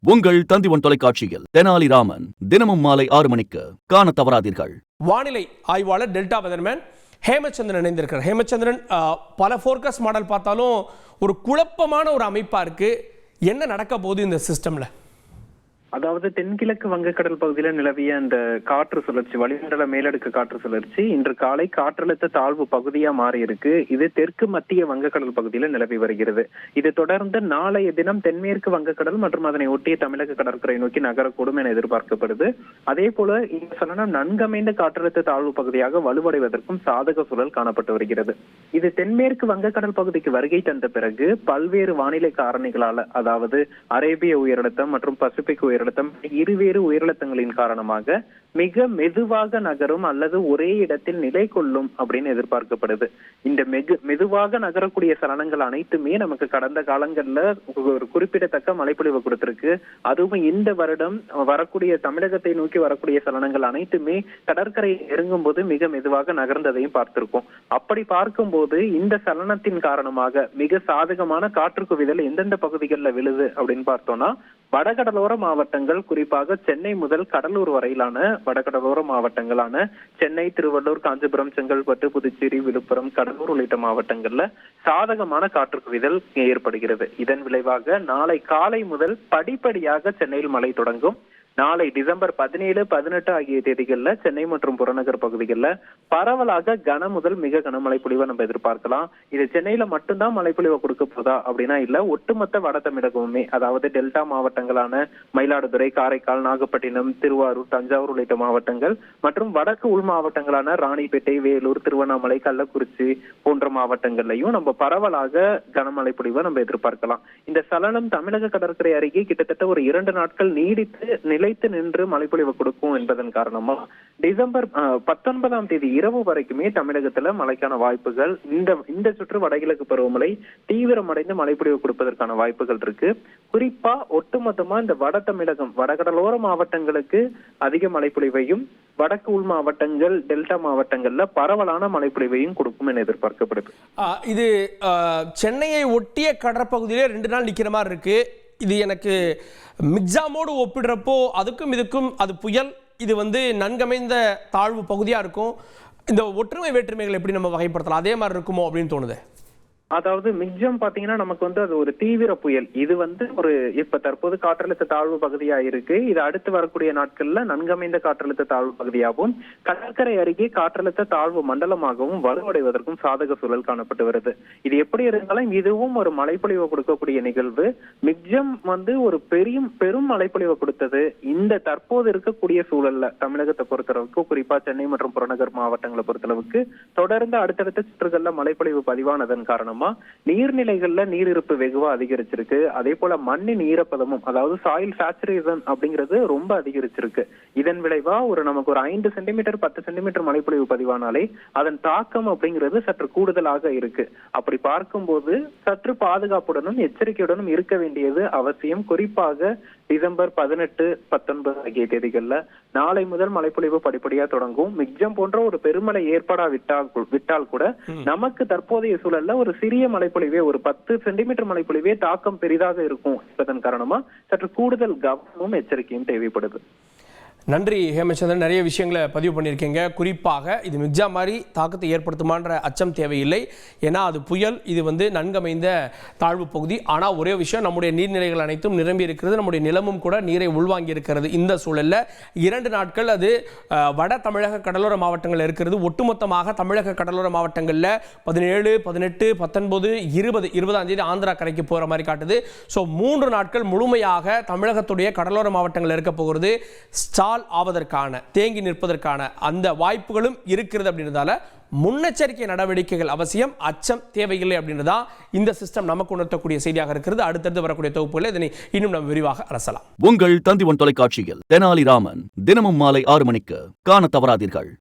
உங்கள் தந்திவன் தொலைக்காட்சியில் தெனாலி ராமன் தினமும் மாலை 6 மணிக்கு காண தவறாதீர்கள். வானிலை ஆய்வாளர் டெல்டா வெதர்மேன் ஹேமச்சந்திரன் இணைந்திருக்கிறார். ஹேமச்சந்திரன், பல ஃபோர்காஸ்ட் மாடல் பார்த்தாலும் ஒரு குழப்பமான ஒரு அமைப்பா இருக்கு. என்ன நடக்க போகுது இந்த சிஸ்டம்ல? அதாவது தென்கிழக்கு வங்கக்கடல் பகுதியில் நிலவிய அந்த காற்று சுழற்சி, வளிமண்டல மேலடுக்கு காற்று சுழற்சி இன்று காலை காற்றழுத்த தாழ்வு பகுதியா மாறி இருக்கு. இது தெற்கு மத்திய வங்கக்கடல் பகுதியில நிலவி வருகிறது. இது தொடர்ந்து நாளைய தினம் தென்மேற்கு வங்கக்கடல் மற்றும் அதனை ஒட்டிய தமிழக கடற்கரை நோக்கி நகரக்கூடும் என எதிர்பார்க்கப்படுது. அதே போல இந்த சலனம் நன்கமைந்த காற்றழுத்த தாழ்வு பகுதியாக வலுவடைவதற்கும் சாதக சூழல் காணப்பட்டு வருகிறது. இது தென்மேற்கு வங்கக்கடல் பகுதிக்கு வருகை தந்த பிறகு பல்வேறு வானிலை காரணிகளால, அதாவது அரேபிய உயரழுத்தம் மற்றும் பசிபிக் உயரழுத்தம் இருவேறு உயரழுத்தங்களின் காரணமாக மிக மெதுவாக நகரும் அல்லது ஒரே இடத்தில் நிலை கொள்ளும் அப்படின்னு எதிர்பார்க்கப்படுது. இந்த மெதுவாக நகரக்கூடிய சலனங்கள் அனைத்துமே நமக்கு கடந்த காலங்கள்ல ஒரு குறிப்பிடத்தக்க மழைப்பொழிவு கொடுத்திருக்கு. அதுவும் இந்த வருடம் வரக்கூடிய தமிழகத்தை நோக்கி வரக்கூடிய சலனங்கள் அனைத்துமே கடற்கரை நெருங்கும் போது மிக மெதுவாக நகர்ந்ததையும் பார்த்திருக்கோம். அப்படி பார்க்கும்போது இந்த சலனத்தின் காரணமாக மிக சாதகமான காற்று குவிதல் எந்தெந்த பகுதிகளில் விழுது அப்படின்னு பார்த்தோம்னா, வடகடலோர மாவட்டங்கள், குறிப்பாக சென்னை முதல் கடலூர் வரையிலான வடகடலோர மாவட்டங்களான சென்னை, திருவள்ளூர், காஞ்சிபுரம், செங்கல்பட்டு, புதுச்சேரி, விழுப்புரம், கடலூர் உள்ளிட்ட மாவட்டங்கள்ல சாதகமான காற்று குவிதல் ஏற்படுகிறது. இதன் விளைவாக நாளை காலை முதல் படிப்படியாக சென்னையில் மழை தொடங்கும். நாளை டிசம்பர் 17, 18 ஆகிய தேதிகளில் சென்னை மற்றும் புறநகர் பகுதிகளில் பரவலாக கன முதல் மிக கனமழை பொழிவை நம்ம எதிர்பார்க்கலாம். இது சென்னையில மட்டும்தான் மழைப்பொழிவை கொடுக்க போதா அப்படின்னா இல்ல, ஒட்டுமொத்த வட தமிழகமுமே, அதாவது டெல்டா மாவட்டங்களான மயிலாடுதுறை, காரைக்கால், நாகப்பட்டினம், திருவாரூர், தஞ்சாவூர் உள்ளிட்ட மாவட்டங்கள் மற்றும் வடக்கு உள் மாவட்டங்களான ராணிப்பேட்டை, வேலூர், திருவண்ணாமலை, கள்ளக்குறிச்சி போன்ற மாவட்டங்கள்லையும் நம்ம பரவலாக கனமழை பொழிவை நம்ம எதிர்பார்க்கலாம். இந்த சலனம் தமிழக கடற்கரை அருகே கிட்டத்தட்ட ஒரு 2 நாட்கள் நீடித்து நிலைத்து நின்று மழைப்பொழிவு கொடுக்கும் என்பதன் காரணமா டிசம்பர் 19ஆம் தேதி இரவு வரைக்குமே தமிழகத்துல மழைக்கான வாய்ப்புகள், இந்த சுற்று வடகிழக்கு பருவமழை தீவிரமடைந்து மழைப்பொழிவு கொடுப்பதற்கான வாய்ப்புகள் இருக்கு. குறிப்பா ஒட்டுமொத்தமா இந்த வட தமிழகம், வடகடலோர மாவட்டங்களுக்கு அதிக மழைப்பொழிவையும், வடக்கு உள் மாவட்டங்கள், டெல்டா மாவட்டங்கள்ல பரவலான மழைப்பொழிவையும் கொடுக்கும் என எதிர்பார்க்கப்படுது. இது சென்னையை ஒட்டிய கடற்பகுதியிலே 2 நாள் நிக்கிற மாதிரி இருக்கு. இது எனக்கு மிக்ஜாமோடு ஒப்பிடுறப்போ அதுக்கும் இதுக்கும் அது புயல், இது நன்கமைந்த தாழ்வு பகுதியாக இருக்கும். இந்த ஒற்றுமை வேற்றுமைகள் எப்படி நம்ம வகைப்படுத்தலாம், அதே மாதிரி இருக்குமோ அப்படின்னு தோணுது. அதாவது மிக்ஜம் பாத்தீங்கன்னா நமக்கு அது ஒரு தீவிர புயல். இது ஒரு இப்ப தற்போது காற்றழுத்த தாழ்வு பகுதியா இருக்கு. இது அடுத்து வரக்கூடிய நாட்கள்ல நன்கமைந்த காற்றழுத்த தாழ்வு பகுதியாகவும் கடற்கரை அருகே காற்றழுத்த தாழ்வு மண்டலமாகவும் வலுவடைவதற்கும் சாதக சூழல் காணப்பட்டு வருது. இது எப்படி இருந்தாலும் இதுவும் ஒரு மழைப்பொழிவை கொடுக்கக்கூடிய நிகழ்வு. மிக்ஜம் ஒரு பெரும் மழைப்பொழிவை கொடுத்தது. இந்த தற்போது இருக்கக்கூடிய சூழல்ல தமிழகத்தை பொறுத்தளவுக்கு, குறிப்பா சென்னை மற்றும் புறநகர் மாவட்டங்களை பொறுத்தளவுக்கு தொடர்ந்து அடுத்தடுத்த சுற்றுகள்ல மழைப்பொழிவு பதிவானதன் காரணமா நீர்நிலைகள்ல நீரிருப்பு வெகுவா அதிகரிச்சிருக்கு. அதே போல மண்ணின் ஈரப்பதமும், அதாவது சாயில் சேச்சுரேஷன் அப்படிங்கிறது ரொம்ப அதிகரிச்சிருக்கு. இதன் விளைவா நமக்கு ஒரு 5 சென்டிமீட்டர் 10 சென்டிமீட்டர் மழைப்பொழிவு பதிவானாலே அதன் தாக்கம் அப்படிங்கிறது சற்று கூடுதலாக இருக்கு. அப்படி பார்க்கும்போது சற்று பாதுகாப்புடனும் எச்சரிக்கையுடனும் இருக்க வேண்டியது அவசியம். குறிப்பாக டிசம்பர் 18, 19 ஆகிய தேதிகள்ல நாளை முதல் மழைப்பொழிவு படிப்படியா தொடங்கும். மிக்ஜம் போன்ற ஒரு பெருமழை ஏற்படா விட்டால் கூட நமக்கு தற்போதைய சூழல்ல ஒரு சிறிய மழைப்பொழிவே, ஒரு 10 சென்டிமீட்டர் மழைப்பொழிவே தாக்கம் பெரிதாக இருக்கும் என்பதன் காரணமா சற்று கூடுதல் கவனமும் எச்சரிக்கையும் தேவைப்படுது. நன்றி ஹேமச்சந்திரன், நிறைய விஷயங்களை பதிவு பண்ணியிருக்கீங்க. குறிப்பாக இது மிக்ஜா மாதிரி தாக்கத்தை ஏற்படுத்துமான்ற அச்சம் தேவையில்லை. ஏன்னா அது புயல், இது நன்கமைந்த தாழ்வு பகுதி. ஆனால் ஒரே விஷயம், நம்முடைய நீர்நிலைகள் அனைத்தும் நிரம்பி இருக்கிறது, நம்முடைய நிலமும் கூட நீரை உள்வாங்கி இருக்கிறது. இந்த சூழலில் 2 நாட்கள் அது வட தமிழக கடலோர மாவட்டங்கள் இருக்கிறது. ஒட்டுமொத்தமாக தமிழக கடலோர மாவட்டங்களில் 17, 18, 19, 20ஆம் தேதி ஆந்திரா கரைக்கு போகிற மாதிரி காட்டுது. ஸோ 3 நாட்கள் முழுமையாக தமிழகத்துடைய கடலோர மாவட்டங்கள் இருக்க போகிறது. ஆவதற்கான, தேங்கி நிற்பதற்கான அந்த வாய்ப்புகளும் இருக்கிறது. அப்படின்றதால முன்னெச்சரிக்கை நடவடிக்கைகள் அவசியம், அச்சம் தேவையில்லை அப்படின்றதா இந்த சிஸ்டம் நமக்கு உணர்த்தக்கூடிய செய்தியாக இருக்கிறது. அடுத்தடுத்து வரக்கூடிய தொகுப்புகளை இதனை இன்னும் நம்ம விரிவாக அரசலாம். உங்கள் தந்திவன் தொலைக்காட்சியில் தெனாலி ராமன் தினமும் மாலை 6 மணிக்கு காண தவறாதீர்கள்.